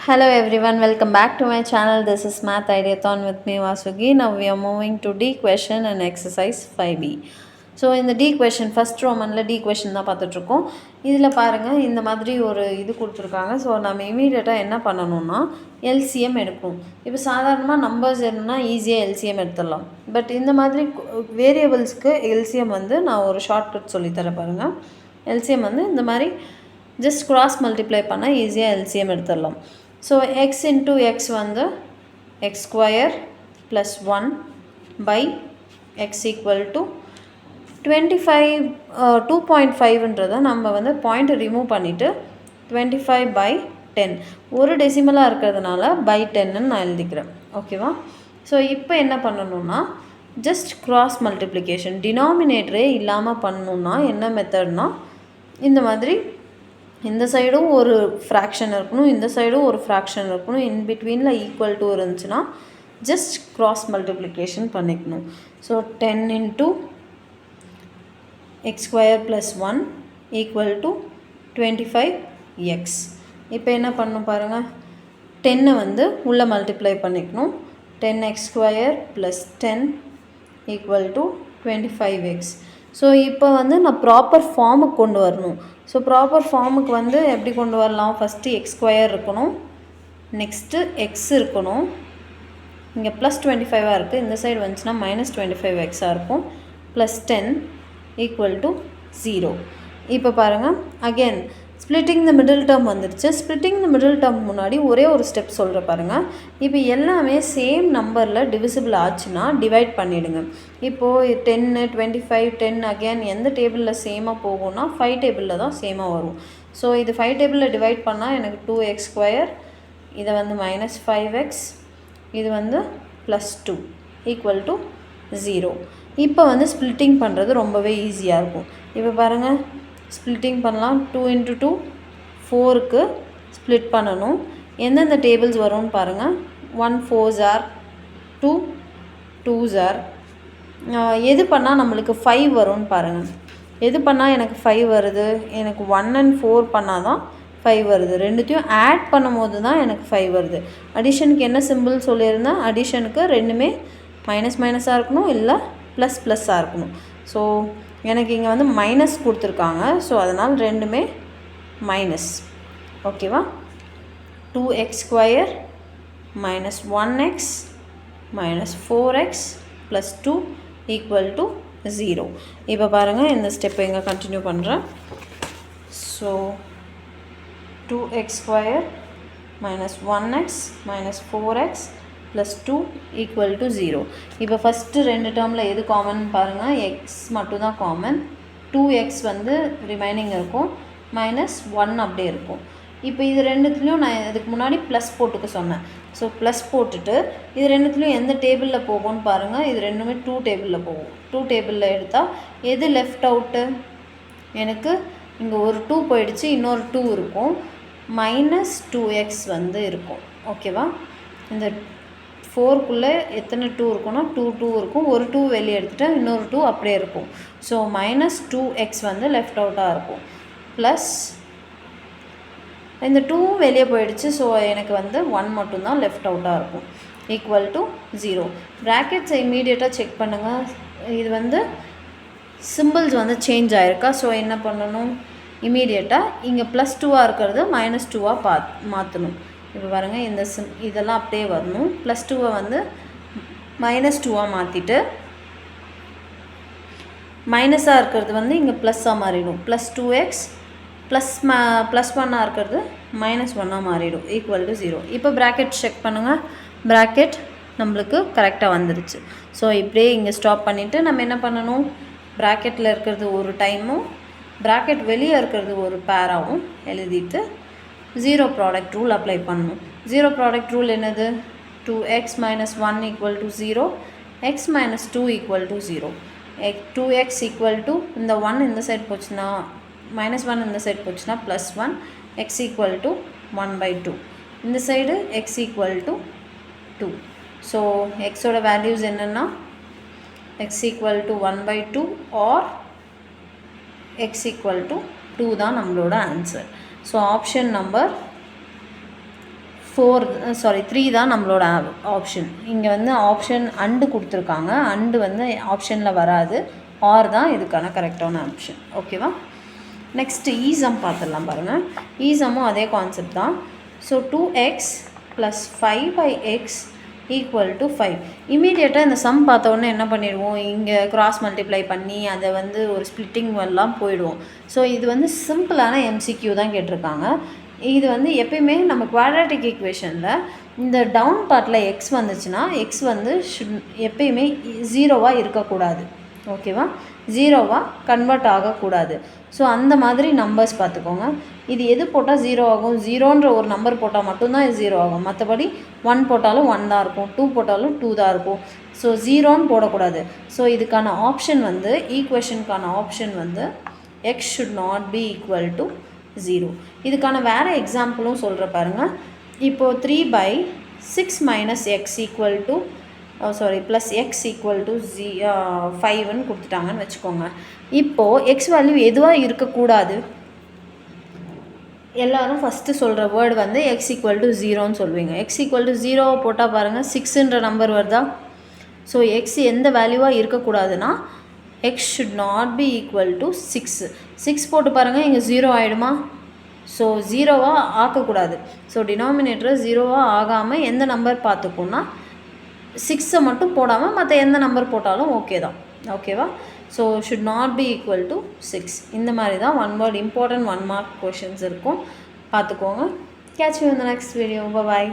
Hello everyone, welcome back to my channel. This is Math Ideathon with me Vasugi. Now we are moving to D question and exercise 5B. So in the D question, first Romanல D question தான் பார்த்துட்டு இருக்கோம். இதில் பாருங்கள், இந்த மாதிரி ஒரு இது கொடுத்துருக்காங்க. ஸோ நம்ம இமீடியட்டாக என்ன பண்ணணும்னா எல்சிஎம் எடுக்கணும். இப்போ சாதாரணமாக நம்பர்ஸ் என்னன்னா ஈஸியாக எல்சிஎம் எடுத்துடலாம். பட் இந்த மாதிரி வேரியபிள்ஸ்க்கு எல்சிஎம் வந்து நான் ஒரு ஷார்ட்கட் சொல்லித்தரேன் பாருங்கள். எல்சிஎம் வந்து இந்த மாதிரி ஜஸ்ட் கிராஸ் மல்டிப்ளை பண்ணால் ஈஸியாக எல்சிஎம் எடுத்துடலாம். So x into x வந்து x square plus 1 by x equal to 25 2.5ன்றதை நம்ம வந்து பாயிண்ட் ரிமூவ் பண்ணிவிட்டு 25 by 10 ஒரு டெசிமலாக இருக்கிறதுனால by 10ன்னு நான் எழுதிக்கிறேன். ஓகேவா? ஸோ இப்போ என்ன பண்ணணும்னா ஜஸ்ட் கிராஸ் மல்டிப்ளிகேஷன் டினாமினேட்டரே இல்லாமல் பண்ணணுன்னா என்ன மெத்தட்னா இந்த மாதிரி இந்த சைடும் ஒரு ஃப்ராக்ஷன் இருக்கணும், இந்த சைடும் ஒரு ஃப்ராக்ஷன் இருக்கணும், இன்பிட்வீனில் ஈக்குவல் டு இருந்துச்சுன்னா ஜஸ்ட் கிராஸ் மல்டிப்ளிகேஷன் பண்ணிக்கணும். So 10 into x square plus 1 equal to 25x. இப்போ என்ன பண்ணணும் பாருங்கள், 10 வந்து உள்ளே மல்டிப்ளை பண்ணிக்கணும். 10x square plus 10 equal to 25x. So இப்போ வந்து நான் ப்ராப்பர் ஃபார்முக்கு கொண்டு வரணும். ஸோ ப்ராப்பர் ஃபார்முக்கு வந்து எப்படி கொண்டு வரலாம், ஃபஸ்ட்டு எக்ஸ் ஸ்கொயர் இருக்கணும், நெக்ஸ்ட்டு எக்ஸ் இருக்கணும், இங்கே ப்ளஸ் 25 இருக்குது, இந்த சைடு வந்துச்சுன்னா மைனஸ் 25x இருக்கும், ப்ளஸ் 10 ஈக்குவல் டு 0. இப்போ பாருங்கள், அகெயின் ஸ்ப்ளிட்டிங் த மிடில் டேர்ம் வந்துடுச்சு. ஸ்ப்ளிட்டிங் த மிடில் டேர்ம் முன்னாடி ஒரே ஒரு ஸ்டெப் சொல்கிற பாருங்கள். இப்போ எல்லாமே சேம் நம்பரில் டிவிசிபிள் ஆச்சுன்னா டிவைட் பண்ணிவிடுங்க. இப்போது 10 25 10 அகெயின் எந்த டேபிளில் சேமாக போகும்னா 5 டேபிளில் தான் சேமாக வரும். ஸோ இது 5 டேபிளில் டிவைட் பண்ணால் எனக்கு 2x ஸ்கொயர், இதை வந்து மைனஸ் 5x, இது வந்து ப்ளஸ் 2 ஈக்குவல் டு 0. இப்போ வந்து ஸ்ப்ளிட்டிங் பண்ணுறது ரொம்பவே ஈஸியாக இருக்கும். இப்போ பாருங்கள், ஸ்ப்ளிட்டிங் பண்ணலாம். 2 into 2 4க்கு ஸ்ப்ளிட் பண்ணணும். எந்தெந்த டேபிள்ஸ் வரும்னு பாருங்கள். 1 4s are 2 2s are எது பண்ணால் நம்மளுக்கு 5 வரும்னு பாருங்கள். எது பண்ணால் எனக்கு 5 வருது, எனக்கு 1 and 4 பண்ணால் தான் 5 வருது. ரெண்டுத்தையும் ஆட் பண்ணும் போது தான் எனக்கு 5 வருது. அடிஷனுக்கு என்ன சிம்பிள் சொல்லியிருந்தேன், அடிஷனுக்கு ரெண்டுமே மைனஸ் மைனஸாக இருக்கணும், இல்லை ப்ளஸ் ப்ளஸ்ஸாக இருக்கணும். ஸோ எனக்கு இங்கே வந்து மைனஸ் கொடுத்துருக்காங்க. ஸோ அதனால் ரெண்டுமே மைனஸ். ஓகேவா? 2x square minus 1x minus 4x plus 2 equal to 0. இப்போ பாருங்கள், இந்த ஸ்டெப்பை இங்கே கண்டினியூ பண்ணுறேன். So 2x square minus 1x minus 4x plus 2 equal to 0. இப்போ ஃபஸ்ட்டு ரெண்டு டேர்மில் எது காமன் பாருங்கள், எக்ஸ் மட்டும் தான் காமன். 2x வந்து ரிமைனிங் இருக்கும், மைனஸ் 1 அப்படியே இருக்கும். இப்போ இது ரெண்டுத்துலேயும் நான் இதுக்கு முன்னாடி ப்ளஸ் போட்டுக்க சொன்னேன். ஸோ ப்ளஸ் போட்டுட்டு இது ரெண்டுத்துலேயும் எந்த டேபிளில் போகும்னு பாருங்கள். இது ரெண்டுமே 2 டேபிளில் போகும். 2 டேபிளில் எடுத்தால் எது லெஃப்ட் அவுட்டு, எனக்கு இங்கே ஒரு 2 போயிடுச்சு, இன்னொரு 2 இருக்கும், மைனஸ் 2x வந்து இருக்கும். ஓகேவா? இந்த 4க்குள்ளே எத்தனை 2 இருக்குன்னா 2 2 இருக்கும். ஒரு 2 வெளியே எடுத்துகிட்டு இன்னொரு 2 அப்படியே இருக்கும். ஸோ மைனஸ் 2x வந்து லெஃப்ட் அவுட்டாக இருக்கும். ப்ளஸ் இந்த 2 வெளியே போயிடுச்சு. ஸோ எனக்கு வந்து 1 மட்டும்தான் லெஃப்ட் அவுட்டாக இருக்கும். Equal to 0. ப்ராக்கெட்ஸை இமீடியட்டாக செக் பண்ணுங்கள். இது வந்து சிம்பிள்ஸ் வந்து சேஞ்ச் ஆகிருக்கா. ஸோ என்ன பண்ணணும், இமீடியட்டாக இங்கே ப்ளஸ் 2வாக இருக்கிறது மைனஸ் 2வாக மாற்றணும். இப்போ பாருங்கள், இந்த இதெல்லாம் அப்படியே வரணும். ப்ளஸ் 2வை வந்து மைனஸ் 2வாக மாற்றிட்டு மைனஸாக இருக்கிறது வந்து இங்கே ப்ளஸ்ஸாக மாறிடும். ப்ளஸ் 2x ப்ளஸ் 1ஆக இருக்கிறது மைனஸ் 1ஆக மாறிடும். Equal to 0. இப்போ ப்ராக்கெட் செக் பண்ணுங்கள். ப்ராக்கெட் நம்மளுக்கு கரெக்டாக வந்துடுச்சு. ஸோ இப்படியே இங்கே ஸ்டாப் பண்ணிவிட்டு நம்ம என்ன பண்ணணும், ப்ராக்கெட்டில் இருக்கிறது ஒரு டைமும் ப்ராக்கெட் வெளியே இருக்கிறது ஒரு பேராகவும் எழுதிட்டு 0 ப்ராடக்ட் ரூல் அப்ளை பண்ணணும். 0 ப்ராடக்ட் ரூல் என்னது, 2x minus 1 equal to 0, x minus 2 equal to 0. 2x equal to இந்த 1 இந்த சைட் போச்சுன்னா மைனஸ் 1, இந்த சைட் போச்சுன்னா plus 1, x equal to 1 by 2. இந்த side x equal to 2. So எக்ஸோட வேல்யூஸ் என்னென்னா x equal to 1 by 2 or x equal to 2 தான் நம்மளோட ஆன்சர். ஸோ ஆப்ஷன் நம்பர் 3 தான் நம்மளோட ஆப்ஷன். இங்கே வந்து ஆப்ஷன் அண்டு கொடுத்துருக்காங்க. அண்டு வந்து ஆப்ஷனில் வராது. ஆர் தான் இதுக்கான கரெக்டான ஆப்ஷன். ஓகேவா? நெக்ஸ்ட்டு ஈஸம் பார்த்துடலாம் பாருங்கள். ஈஸமும் அதே கான்செப்ட் தான். So 2x + 5/x = 5. இமீடியட்டாக இந்த சம் பார்த்த உடனே என்ன பண்ணிடுவோம், இங்கே கிராஸ் மல்டிப்ளை பண்ணி அதை வந்து ஒரு ஸ்ப்ளிட்டிங் எல்லாம் போயிடுவோம். ஸோ இது வந்து சிம்பிளான MCQ தான் கேட்டிருக்காங்க. இது வந்து எப்பயுமே நம்ம குவாட்ராட்டிக் ஈக்குவேஷனில் இந்த டவுன் பார்ட்டில் எக்ஸ் வந்துச்சுன்னா எக்ஸ் வந்து எப்பயுமே 0வாக இருக்கக்கூடாது. ஓகேவா? 0வாக கன்வெர்ட் ஆகக்கூடாது. ஸோ அந்த மாதிரி நம்பர்ஸ் பார்த்துக்கோங்க. இது எது போட்டால் 0 ஆகும், 0ன்ற ஒரு நம்பர் போட்டால் மட்டும்தான் இது 0 ஆகும். மற்றபடி 1 போட்டாலும் 1 தான் இருக்கும், 2 போட்டாலும் 2 தான் இருக்கும். ஸோ 0ன்னு போடக்கூடாது. ஸோ இதுக்கான ஆப்ஷன் வந்து ஈக்குவேஷனுக்கான ஆப்ஷன் வந்து x should not be equal to 0. இதுக்கான வேறு எக்ஸாம்பிளும் சொல்கிற பாருங்கள். இப்போது 3/6 - x = ப்ளஸ் x = 5ன்னு கொடுத்துட்டாங்கன்னு வச்சுக்கோங்க. இப்போது எக்ஸ் வேல்யூ எதுவாக இருக்கக்கூடாது? எல்லோரும் ஃபஸ்ட்டு சொல்கிற வேர்டு வந்து x = 0ன்னு சொல்லுவீங்க. x = 0 போட்டால் பாருங்கள் 6ன்ற நம்பர் வருதா? ஸோ எக்ஸ் எந்த வேல்யூவாக இருக்கக்கூடாதுன்னா x should not be equal to 6. 6 போட்டு பாருங்கள், இங்கே 0 ஆகிடுமா? ஸோ 0வாக ஆக்கக்கூடாது. ஸோ டினாமினேட்டரை 0வாக ஆகாமல் எந்த நம்பர் பார்த்துக்கோன்னா 6 மட்டும் போடாமல் மற்ற எந்த நம்பர் போட்டாலும் ஓகே தான். ஓகேவா? So should not be equal to 6. இந்த மாதிரி தான் 1 word important 1 mark questions இருக்கும். பார்த்துக்கோங்க. Catch you in the next video. Bye bye.